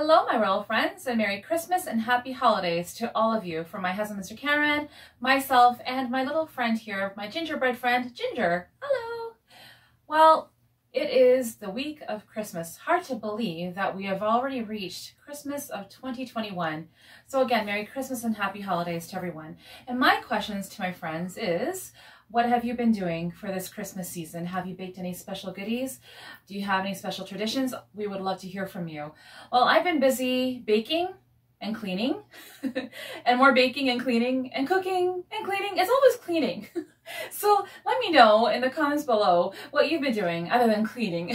Hello, my royal friends, and Merry Christmas and Happy Holidays to all of you from my husband, Mr. Cameron, myself, and my little friend here, my gingerbread friend, Ginger. Hello! Well, it is the week of Christmas. Hard to believe that we have already reached Christmas of 2021. So again, Merry Christmas and Happy Holidays to everyone. And my questions to my friends is, what have you been doing for this Christmas season? Have you baked any special goodies? Do you have any special traditions? We would love to hear from you. Well, I've been busy baking and cleaning and more baking and cleaning and cooking and cleaning. It's always cleaning. So let me know in the comments below what you've been doing other than cleaning.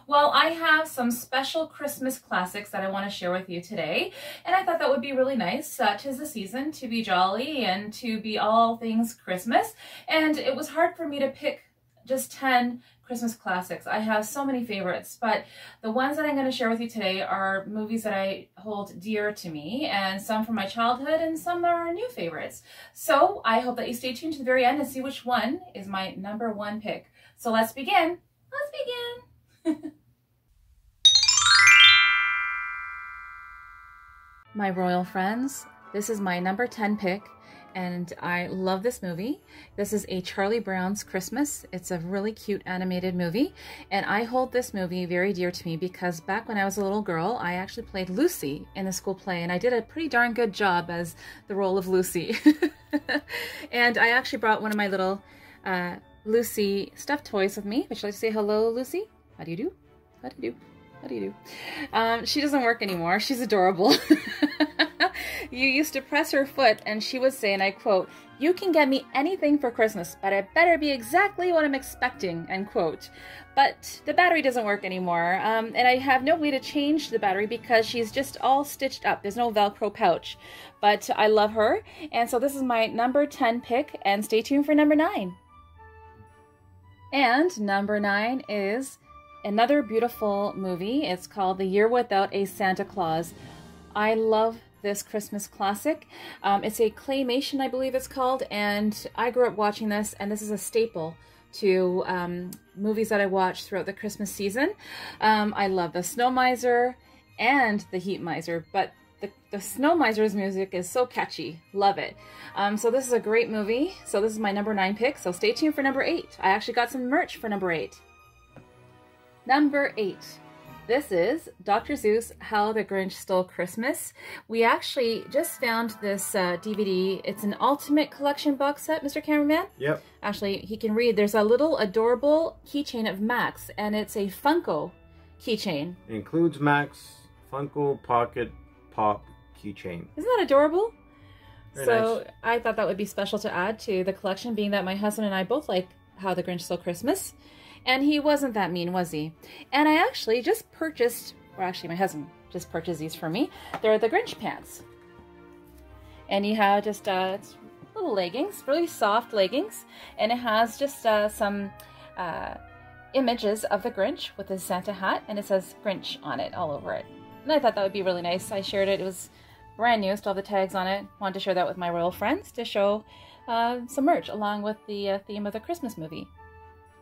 Well, I have some special Christmas classics that I want to share with you today. And I thought that would be really nice. 'Tis the season to be jolly and to be all things Christmas. And it was hard for me to pick just 10 Christmas classics. I have so many favorites, but the ones that I'm going to share with you today are movies that I hold dear to me, and some from my childhood and some are new favorites. So I hope that you stay tuned to the very end and see which one is my #1 pick. So let's begin. Let's begin. My royal friends, this is my #10 pick. And I love this movie. This is a Charlie Brown's Christmas. It's a really cute animated movie. And I hold this movie very dear to me because back when I was a little girl, I actually played Lucy in the school play. And I did a pretty darn good job as the role of Lucy. And I actually brought one of my little Lucy stuffed toys with me. Would you like to say hello, Lucy? How do you do? How do you do? How do you do? She doesn't work anymore. She's adorable. You used to press her foot and she would say, and I quote, "You can get me anything for Christmas, but it better be exactly what I'm expecting," end quote. But the battery doesn't work anymore. And I have no way to change the battery because she's just all stitched up. There's no Velcro pouch, but I love her. And so this is my #10 pick, and stay tuned for #9. And #9 is another beautiful movie. It's called The Year Without a Santa Claus. I love this Christmas classic. It's a claymation, I believe it's called, and I grew up watching this, and this is a staple to movies that I watch throughout the Christmas season. I love the Snow Miser and the Heat Miser, but the Snow Miser's music is so catchy. Love it. So this is a great movie. So this is my #9 pick, so stay tuned for #8. I actually got some merch for #8. #8. This is Dr. Seuss, How the Grinch Stole Christmas. We actually just found this DVD. It's an Ultimate Collection box set, Mr. Cameraman. Yep. Actually, he can read. There's a little adorable keychain of Max, and it's a Funko keychain. It includes Max Funko Pocket Pop keychain. Isn't that adorable? Very so nice. I thought that would be special to add to the collection, being that my husband and I both like How the Grinch Stole Christmas. And he wasn't that mean, was he? And I actually just purchased, or actually my husband just purchased these for me. They're the Grinch Pants. And you have just it's little leggings, really soft leggings. And it has just some images of the Grinch with his Santa hat. And it says Grinch on it, all over it. And I thought that would be really nice. I shared it. It was brand new, still have the tags on it. Wanted to share that with my royal friends to show some merch along with the theme of the Christmas movie.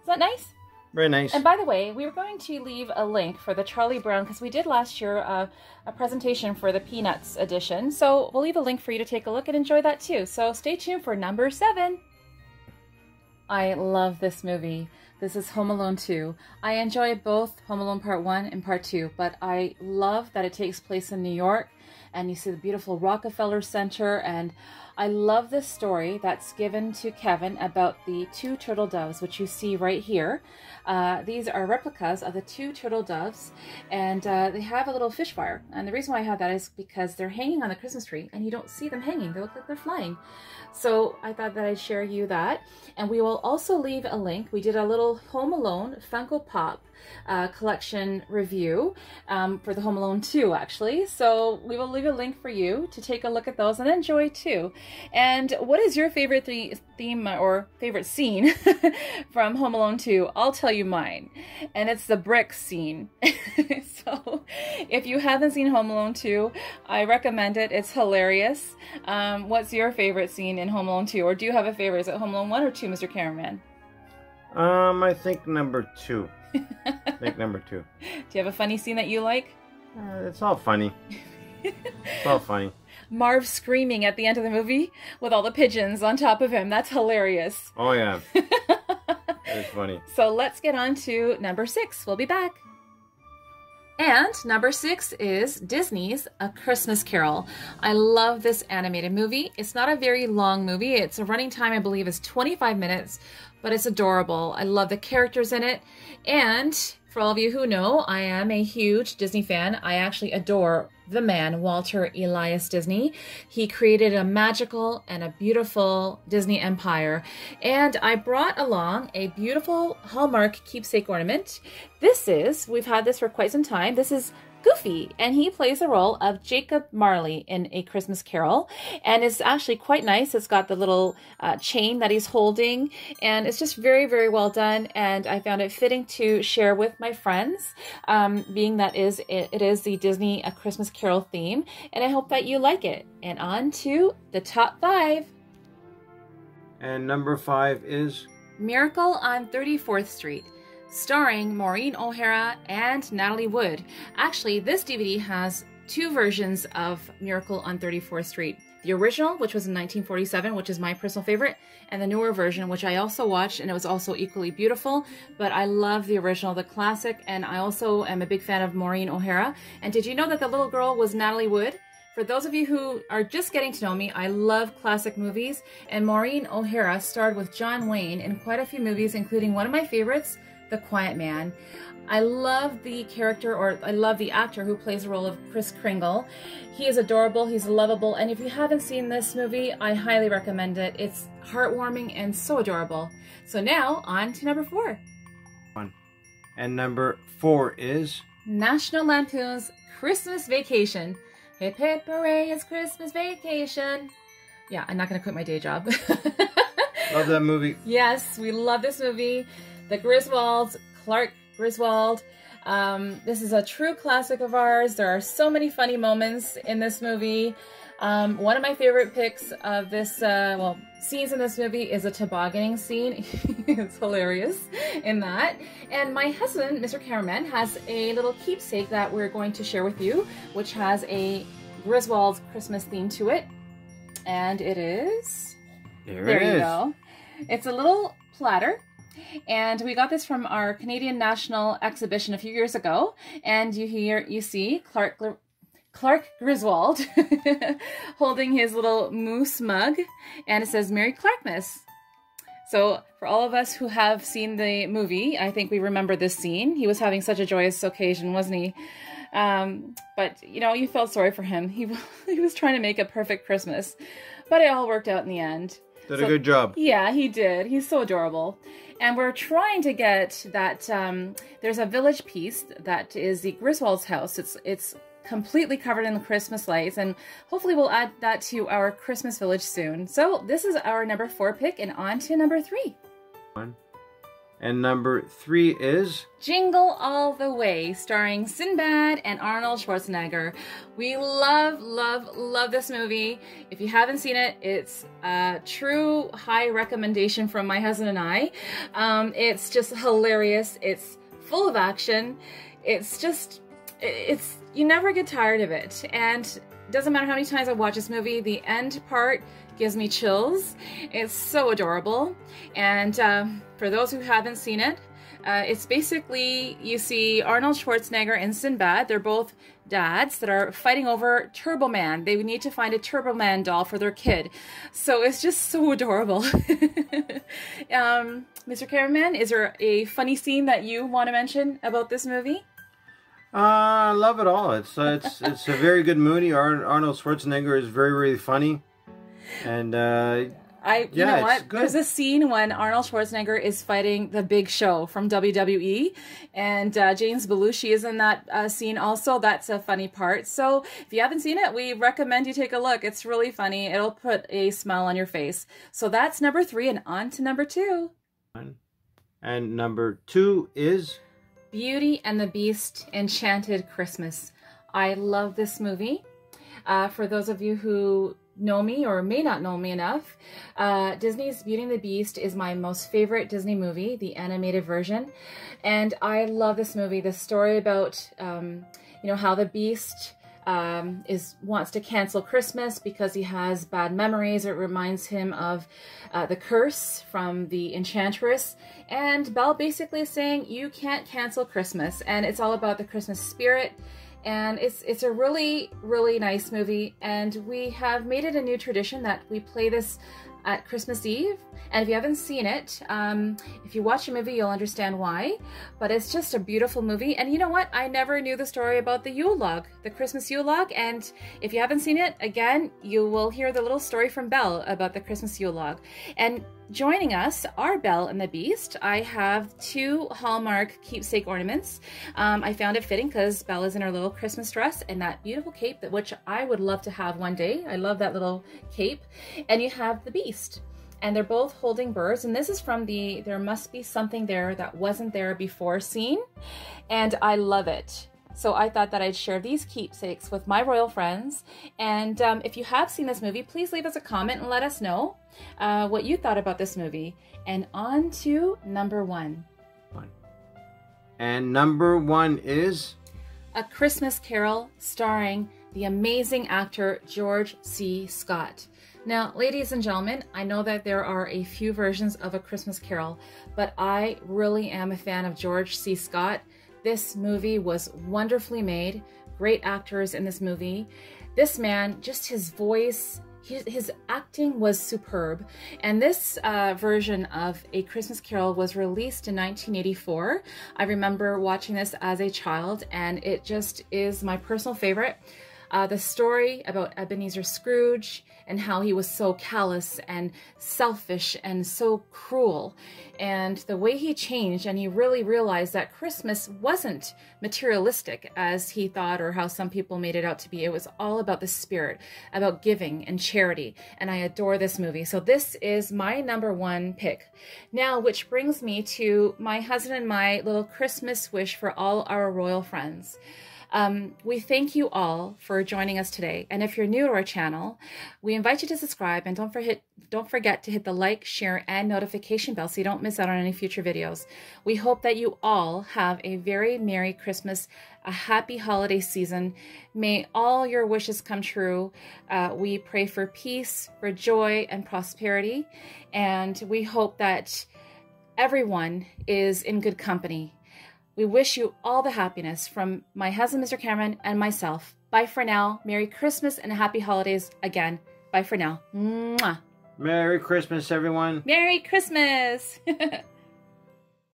Is that nice? Very nice. And by the way, we were going to leave a link for the Charlie Brown, because we did last year a presentation for the Peanuts edition. So we'll leave a link for you to take a look and enjoy that too. So stay tuned for #7. I love this movie. This is Home Alone 2. I enjoy both Home Alone Part 1 and Part 2, but I love that it takes place in New York, and you see the beautiful Rockefeller Center, and I love the story that's given to Kevin about the 2 turtle doves, which you see right here. These are replicas of the 2 turtle doves, and they have a little fish fire. And the reason why I have that is because they're hanging on the Christmas tree, and you don't see them hanging. They look like they're flying. So I thought that I'd share you that. And we will also leave a link. We did a little Home Alone Funko Pop collection review for the Home Alone 2, actually. So we will leave a link for you to take a look at those and enjoy too. And what is your favorite theme or favorite scene from Home Alone 2? I'll tell you mine. And it's the brick scene. So if you haven't seen Home Alone 2, I recommend it. It's hilarious. What's your favorite scene in Home Alone 2? Or do you have a favorite? Is it Home Alone 1 or 2, Mr. Cameraman? I think #2. I think #2. Do you have a funny scene that you like? It's all funny. It's all funny. Marv screaming at the end of the movie with all the pigeons on top of him. That's hilarious. Oh, yeah. It's funny. So let's get on to number 6. We'll be back. And number 6 is Disney's A Christmas Carol. I love this animated movie. It's not a very long movie. It's a running time, I believe, is 25 minutes, but it's adorable. I love the characters in it. And for all of you who know, I am a huge Disney fan. I actually adore the man, Walter Elias Disney. He created a magical and a beautiful Disney empire. And I brought along a beautiful Hallmark keepsake ornament. We've had this for quite some time. This is Goofy, and he plays the role of Jacob Marley in A Christmas Carol, and it's actually quite nice. It's got the little chain that he's holding, and it's just very, very well done, and I found it fitting to share with my friends, being that it is the Disney A Christmas Carol theme, and I hope that you like it. And on to the top 5. And number 5 is Miracle on 34th Street, starring Maureen O'Hara and Natalie Wood. Actually, this DVD has 2 versions of Miracle on 34th Street. The original, which was in 1947, which is my personal favorite, and the newer version, which I also watched, and it was also equally beautiful. But I love the original, the classic, and I also am a big fan of Maureen O'Hara. And did you know that the little girl was Natalie Wood? For those of you who are just getting to know me, I love classic movies, and Maureen O'Hara starred with John Wayne in quite a few movies, including one of my favorites, The Quiet Man. I love the character, or I love the actor who plays the role of Kris Kringle. He is adorable, he's lovable, and if you haven't seen this movie, I highly recommend it. It's heartwarming and so adorable. So now, on to number 4. And number 4 is National Lampoon's Christmas Vacation. Hip hip hooray, it's Christmas vacation. Yeah, I'm not gonna quit my day job. Love that movie. Yes, we love this movie. The Griswolds, Clark Griswold. This is a true classic of ours. There are so many funny moments in this movie. One of my favorite picks of this, scenes in this movie is a tobogganing scene. It's hilarious in that. And my husband, Mr. Cameraman, has a little keepsake that we're going to share with you, which has a Griswold Christmas theme to it. And it is... There you go. It's a little platter. And we got this from our Canadian National Exhibition a few years ago. And you see Clark Griswold holding his little moose mug, and it says Merry Clarkmas. So for all of us who have seen the movie, I think we remember this scene. He was having such a joyous occasion, wasn't he? But you know, you felt sorry for him. He was trying to make a perfect Christmas, but it all worked out in the end. Did a good job. Yeah, he did. He's so adorable. And we're trying to get that, there's a village piece that is the Griswold's house. It's completely covered in the Christmas lights, and hopefully we'll add that to our Christmas village soon. So this is our number 4 pick, and on to number 3. And number 3 is Jingle All The Way, starring Sinbad and Arnold Schwarzenegger. We love, love, love this movie. If you haven't seen it, it's a true high recommendation from my husband and I. It's just hilarious. It's full of action. You never get tired of it. And it doesn't matter how many times I watch this movie, the end part gives me chills. It's so adorable. And for those who haven't seen it, it's basically, you see Arnold Schwarzenegger and Sinbad. They're both dads that are fighting over Turbo Man. They need to find a Turbo Man doll for their kid. So it's just so adorable. Mr. Cameraman, is there a funny scene that you want to mention about this movie? I love it all. It's a very good movie. Arnold Schwarzenegger is very, really funny. And you know what? There's a scene when Arnold Schwarzenegger is fighting the Big Show from WWE, and James Belushi is in that scene also. That's a funny part. So if you haven't seen it, we recommend you take a look. It's really funny. It'll put a smile on your face. So that's number 3, and on to number 2. And number 2 is Beauty and the Beast Enchanted Christmas. I love this movie. For those of you who know me or may not know me enough, Disney's Beauty and the Beast is my most favorite Disney movie, the animated version. And I love this movie. The story about you know, how the Beast wants to cancel Christmas because he has bad memories. It reminds him of the curse from the Enchantress. And Belle basically is saying, you can't cancel Christmas. And it's all about the Christmas spirit. And it's a really, really nice movie. And we have made it a new tradition that we play this at Christmas Eve. And if you haven't seen it, if you watch the movie, you'll understand why. But it's just a beautiful movie. And you know what? I never knew the story about the Yule log, the Christmas Yule log. And if you haven't seen it, again, you will hear the little story from Belle about the Christmas Yule log. And joining us are Belle and the Beast. I have 2 Hallmark keepsake ornaments. I found it fitting because Belle is in her little Christmas dress and that beautiful cape, which I would love to have one day. I love that little cape. And you have the Beast. And they're both holding birds. And this is from the There Must Be Something There That Wasn't There Before scene. And I love it. So I thought that I'd share these keepsakes with my royal friends. And if you have seen this movie, please leave us a comment and let us know what you thought about this movie. And on to number 1. And number 1 is A Christmas Carol, starring the amazing actor George C. Scott. Now, ladies and gentlemen, I know that there are a few versions of A Christmas Carol, but I really am a fan of George C. Scott. This movie was wonderfully made. Great actors in this movie. This man, just his voice, his acting was superb. And this version of A Christmas Carol was released in 1984. I remember watching this as a child, and it just is my personal favorite. The story about Ebenezer Scrooge and how he was so callous and selfish and so cruel, and the way he changed, and he really realized that Christmas wasn't materialistic as he thought or how some people made it out to be. It was all about the spirit, about giving and charity, and I adore this movie. So this is my number 1 pick. Now, which brings me to my husband and my little Christmas wish for all our royal friends. We thank you all for joining us today. And if you're new to our channel, we invite you to subscribe, and don't forget to hit the like, share, and notification bell so you don't miss out on any future videos. We hope that you all have a very Merry Christmas, a happy holiday season. May all your wishes come true. We pray for peace, for joy, and prosperity. And we hope that everyone is in good company. We wish you all the happiness from my husband, Mr. Cameron, and myself. Bye for now. Merry Christmas and happy holidays again. Bye for now. Mwah. Merry Christmas, everyone. Merry Christmas.